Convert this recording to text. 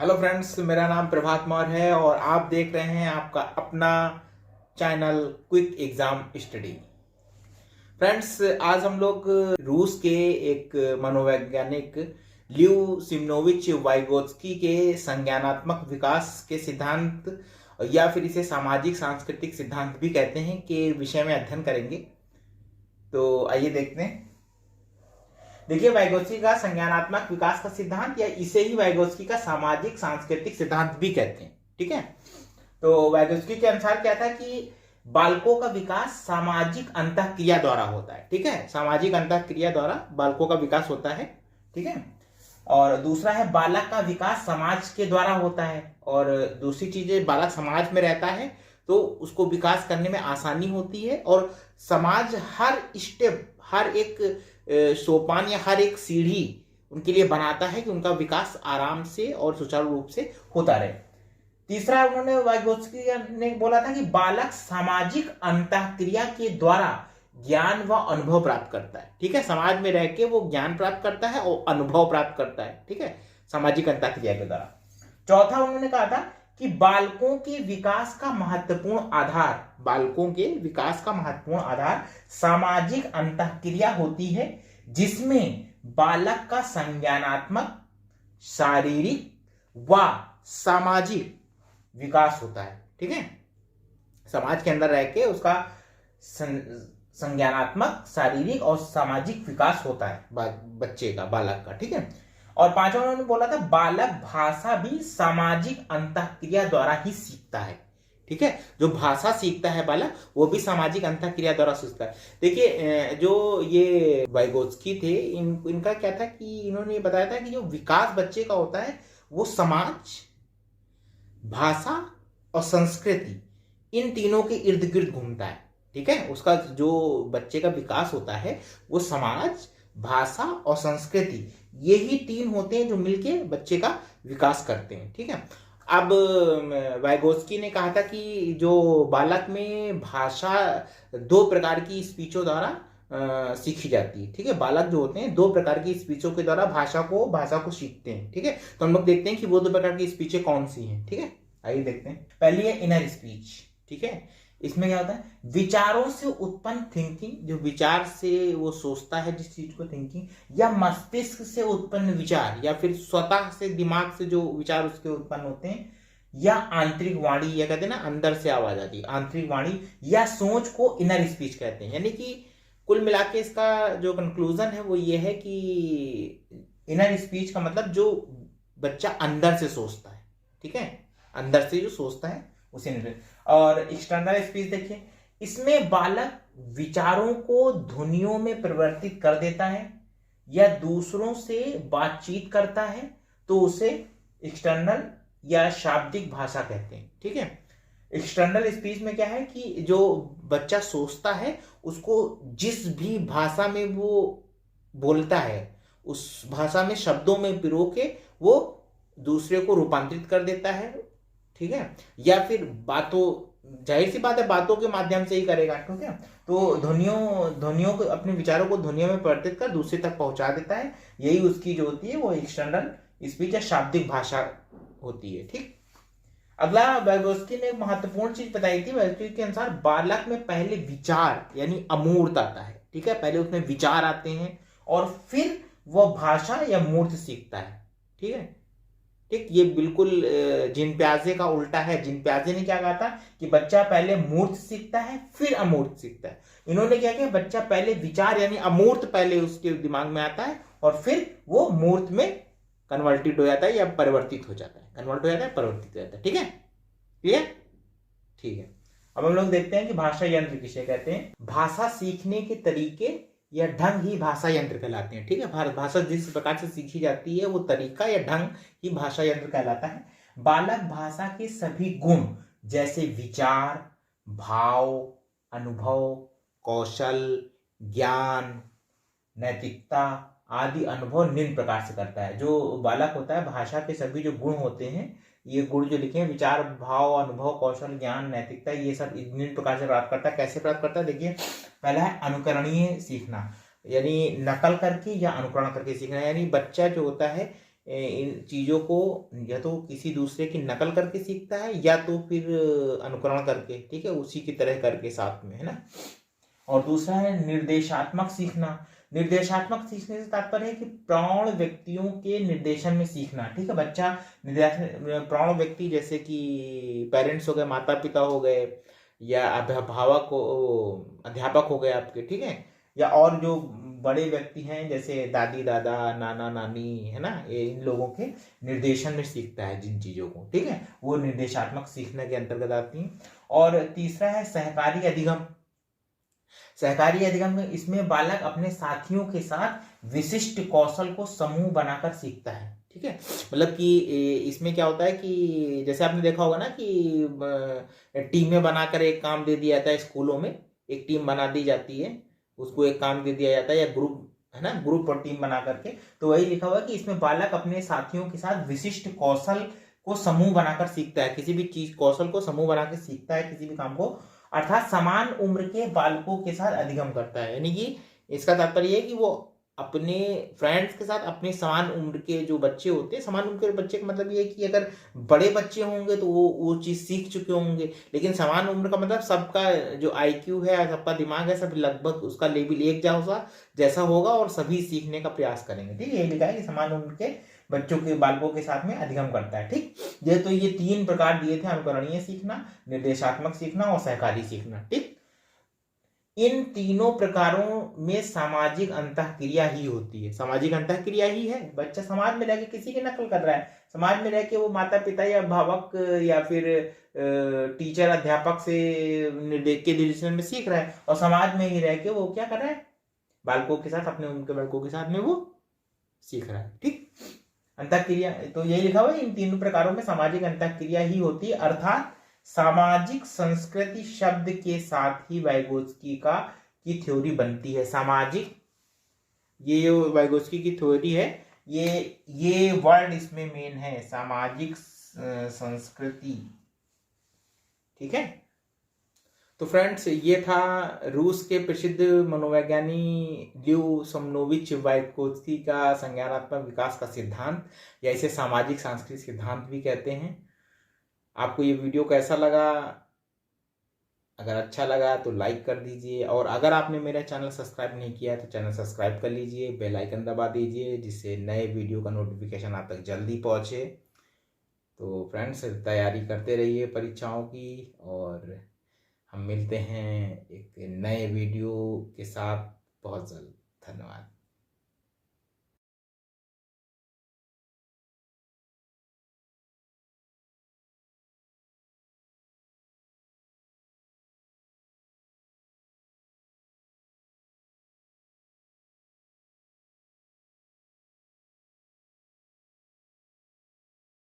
Hello friends, मेरा नाम प्रभात मौर्य है और आप देख रहे हैं आपका अपना channel quick exam study. Friends, आज हम लोग रूस के एक मनोवैज्ञानिक ल्यू सिमनोविच वाइगोत्स्की के संज्ञानात्मक विकास के सिद्धांत या फिर इसे सामाजिक सांस्कृतिक सिद्धांत भी कहते हैं के विषय में अध्ययन करेंगे। तो आइए देखते हैं। देखिए, वाइगोत्स्की का संज्ञानात्मक विकास का सिद्धांत या इसे ही वाइगोत्स्की का सामाजिक सांस्कृतिक सिद्धांत भी कहते हैं। ठीक है, तो वाइगोत्स्की के अनुसार क्या था कि बालकों का विकास सामाजिक अंतःक्रिया द्वारा होता है। ठीक है, सामाजिक अंतःक्रिया द्वारा बालकों का विकास होता है। ठीक है, और दूसरा है बालक का विकास समाज के द्वारा होता है। और दूसरी चीज है, बालक समाज में रहता है तो उसको विकास करने में आसानी होती है और समाज हर स्टेप, हर एक सोपान या हर एक सीढ़ी उनके लिए बनाता है कि उनका विकास आराम से और सुचारू रूप से होता रहे। तीसरा, उन्होंने वाइगोत्स्की ने बोला था कि बालक सामाजिक अंतःक्रिया के द्वारा ज्ञान व अनुभव प्राप्त करता है। ठीक है, समाज में रह के वो ज्ञान प्राप्त करता है और अनुभव प्राप्त करता है। ठीक है, सामाजिक अंतःक्रिया के द्वारा। चौथा, उन्होंने कहा था कि बालकों के विकास का महत्वपूर्ण आधार, बालकों के विकास का महत्वपूर्ण आधार सामाजिक अंतःक्रिया होती है, जिसमें बालक का संज्ञानात्मक, शारीरिक व सामाजिक विकास होता है। ठीक है, समाज के अंदर रह के उसका संज्ञानात्मक, शारीरिक और सामाजिक विकास होता है बच्चे का, बालक का। ठीक है, और पांचवा उन्होंने बोला था बालक भाषा भी सामाजिक अंतःक्रिया द्वारा ही सीखता है। ठीक है, जो भाषा सीखता है बालक वो भी सामाजिक अंतःक्रिया द्वारा सीखता है। देखिए, जो ये वाइगोत्स्की थे, इनका क्या था कि इन्होंने ये बताया था कि जो विकास बच्चे का होता है वो समाज, भाषा और संस्कृति, इन तीनों के इर्द गिर्द घूमता है। ठीक है, उसका जो बच्चे का विकास होता है वो समाज, भाषा और संस्कृति, यही तीन होते हैं जो मिलके बच्चे का विकास करते हैं। ठीक है, अब वाइगोत्स्की ने कहा था कि जो बालक में भाषा दो प्रकार की स्पीचों द्वारा सीखी जाती है। ठीक है, बालक जो होते हैं दो प्रकार की स्पीचों के द्वारा भाषा को सीखते हैं। ठीक है, तो हम लोग देखते हैं कि वो दो प्रकार की स्पीचें कौन सी हैं। ठीक है, आइए देखते हैं। पहली है इनर स्पीच। ठीक है, इसमें क्या होता है, विचारों से उत्पन्न थिंकिंग, जो विचार से वो सोचता है जिस चीज को, थिंकिंग, या मस्तिष्क से उत्पन्न विचार, या फिर स्वतः से दिमाग से जो विचार उसके उत्पन्न होते हैं, या आंतरिक वाणी, या कहते हैं ना अंदर से आवाज आती है, आंतरिक वाणी या सोच को इनर स्पीच कहते हैं। यानी कि कुल मिला के इसका जो कंक्लूजन है वो ये है कि इनर स्पीच का मतलब जो बच्चा अंदर से सोचता है। ठीक है, अंदर से जो सोचता है उसे। और एक्सटर्नल स्पीच देखिए, इसमें बालक विचारों को ध्वनियों में परिवर्तित कर देता है या दूसरों से बातचीत करता है, तो उसे एक्सटर्नल या शाब्दिक भाषा कहते हैं। ठीक है, एक्सटर्नल स्पीच में क्या है कि जो बच्चा सोचता है उसको जिस भी भाषा में वो बोलता है उस भाषा में शब्दों में पिरो के वो दूसरे को रूपांतरित कर देता है। ठीक है, या फिर बातों, जाहिर सी बात है बातों के माध्यम से ही करेगा। ठीक है, तो ध्वनियों को, अपने विचारों को ध्वनियों में परिवर्तित कर दूसरे तक पहुंचा देता है। यही उसकी जो होती है वो एक्सटर्नल स्पीच या शाब्दिक भाषा होती है। ठीक, अगला वाइगोत्स्की ने एक महत्वपूर्ण चीज बताई थी। वाइगोत्स्की के अनुसार बालक में पहले विचार यानी अमूर्त आता है। ठीक है, पहले उसमें विचार आते हैं और फिर वह भाषा या मूर्त सीखता है। ठीक है, ठीक, ये बिल्कुल जिन प्याजे का उल्टा है। जिन प्याजे ने क्या कहा था कि बच्चा पहले मूर्त सीखता है फिर अमूर्त सीखता है। इन्होंने क्या किया, बच्चा पहले विचार यानी अमूर्त पहले उसके दिमाग में आता है और फिर वो मूर्त में कन्वर्टेड हो जाता है या परिवर्तित हो जाता है। कन्वर्ट हो जाता है, परिवर्तित हो जाता है। ठीक है, क्लियर? ठीक है, अब हम लोग देखते हैं कि भाषा यंत्र किसे कहते हैं। भाषा सीखने के तरीके या ढंग ही भाषा यंत्र कहलाते हैं। ठीक है, भाषा जिस प्रकार से सीखी जाती है वो तरीका या ढंग ही भाषा यंत्र कहलाता है। बालक भाषा के सभी गुण जैसे विचार, भाव, अनुभव, कौशल, ज्ञान, नैतिकता आदि अनुभव निम्न प्रकार से करता है। जो बालक होता है भाषा के सभी जो गुण होते हैं, ये गुण जो लिखे हैं, विचार, भाव, अनुभव, कौशल, ज्ञान, नैतिकता, ये सब निम्न प्रकार से प्राप्त करता है। कैसे प्राप्त करता है, देखिए, पहला है अनुकरणीय सीखना, यानी नकल करके या अनुकरण करके सीखना। यानी बच्चा जो होता है इन चीज़ों को या तो किसी दूसरे की नकल करके सीखता है या तो फिर अनुकरण करके, ठीक है, उसी की तरह करके साथ में, है ना। और दूसरा है निर्देशात्मक सीखना। निर्देशात्मक सीखने से तात्पर्य है कि प्रौढ़ व्यक्तियों के निर्देशन में सीखना, ठीक है। बच्चा प्रौढ़ व्यक्ति जैसे कि पेरेंट्स हो गए, माता पिता हो गए, या अभिभावक अध्यापक हो गए आपके, ठीक है, या और जो बड़े व्यक्ति हैं जैसे दादी दादा नाना नानी, है ना, ये इन लोगों के निर्देशन में सीखता है जिन चीजों को, ठीक है, वो निर्देशात्मक सीखने के अंतर्गत आती हैं। और तीसरा है सहकारी अधिगम। सहकारी अधिगम में इसमें बालक अपने साथियों के साथ विशिष्ट कौशल को समूह बनाकर सीखता है, ठीक है। मतलब कि इसमें क्या होता है कि जैसे आपने देखा होगा ना कि टीमें बनाकर एक काम दे दिया जाता है स्कूलों में, एक टीम बना दी जाती है, उसको एक काम दे दिया जाता है, या ग्रुप, है ना, ग्रुप और टीम बना करके। तो वही लिखा हुआ है कि इसमें बालक अपने साथियों के साथ विशिष्ट कौशल को समूह बनाकर सीखता है, किसी भी चीज कौशल को समूह बनाकर सीखता है, किसी भी काम को, अर्थात समान उम्र के बालकों के साथ अधिगम करता है। यानी कि इसका तात्पर्य है कि वो अपने फ्रेंड्स के साथ अपने समान उम्र के जो बच्चे होते हैं, समान उम्र के बच्चे का मतलब ये है कि अगर बड़े बच्चे होंगे तो वो चीज़ सीख चुके होंगे, लेकिन समान उम्र का मतलब सबका जो आईक्यू है, सबका दिमाग है, सब लगभग उसका लेवल एक जैसा होगा और सभी सीखने का प्रयास करेंगे, ठीक है। ये लिखा है कि समान उम्र के बच्चों के बालकों के साथ में अधिगम करता है, ठीक। ये 3 प्रकार दिए थे, अनुकरणीय सीखना, निर्देशात्मक सीखना और सहकारी सीखना, ठीक। इन तीनों प्रकारों में सामाजिक अंतःक्रिया ही होती है। सामाजिक अंतःक्रिया ही है, बच्चा समाज में रहकर किसी की नकल कर रहा है, समाज में रह के वो माता पिता या अभिभावक या फिर टीचर अध्यापक से के निर्देशन में सीख रहा है, और समाज में ही रह के वो क्या कर रहा है, बालकों के साथ, अपने उनके बालकों के साथ में वो सीख रहा है, ठीक। अंतःक्रिया तो यही लिखा हुआ है, इन तीनों प्रकारों में सामाजिक अंतःक्रिया ही होती है, अर्थात सामाजिक संस्कृति शब्द के साथ ही वाइगोत्स्की की थ्योरी बनती है। सामाजिक, ये जो वाइगोत्स्की की थ्योरी है, ये वर्ड इसमें मेन है, सामाजिक संस्कृति, ठीक है। तो फ्रेंड्स, ये था रूस के प्रसिद्ध मनोवैज्ञानिक ल्यू समनोविच वाइगोत्स्की का संज्ञानात्मक विकास का सिद्धांत, या इसे सामाजिक सांस्कृतिक सिद्धांत भी कहते हैं। आपको ये वीडियो कैसा लगा? अगर अच्छा लगा तो लाइक कर दीजिए, और अगर आपने मेरा चैनल सब्सक्राइब नहीं किया तो चैनल सब्सक्राइब कर लीजिए, बेल आइकन दबा दीजिए, जिससे नए वीडियो का नोटिफिकेशन आप तक जल्दी पहुंचे। तो फ्रेंड्स, तैयारी करते रहिए परीक्षाओं की, और हम मिलते हैं एक नए वीडियो के साथ बहुत जल्द। धन्यवाद।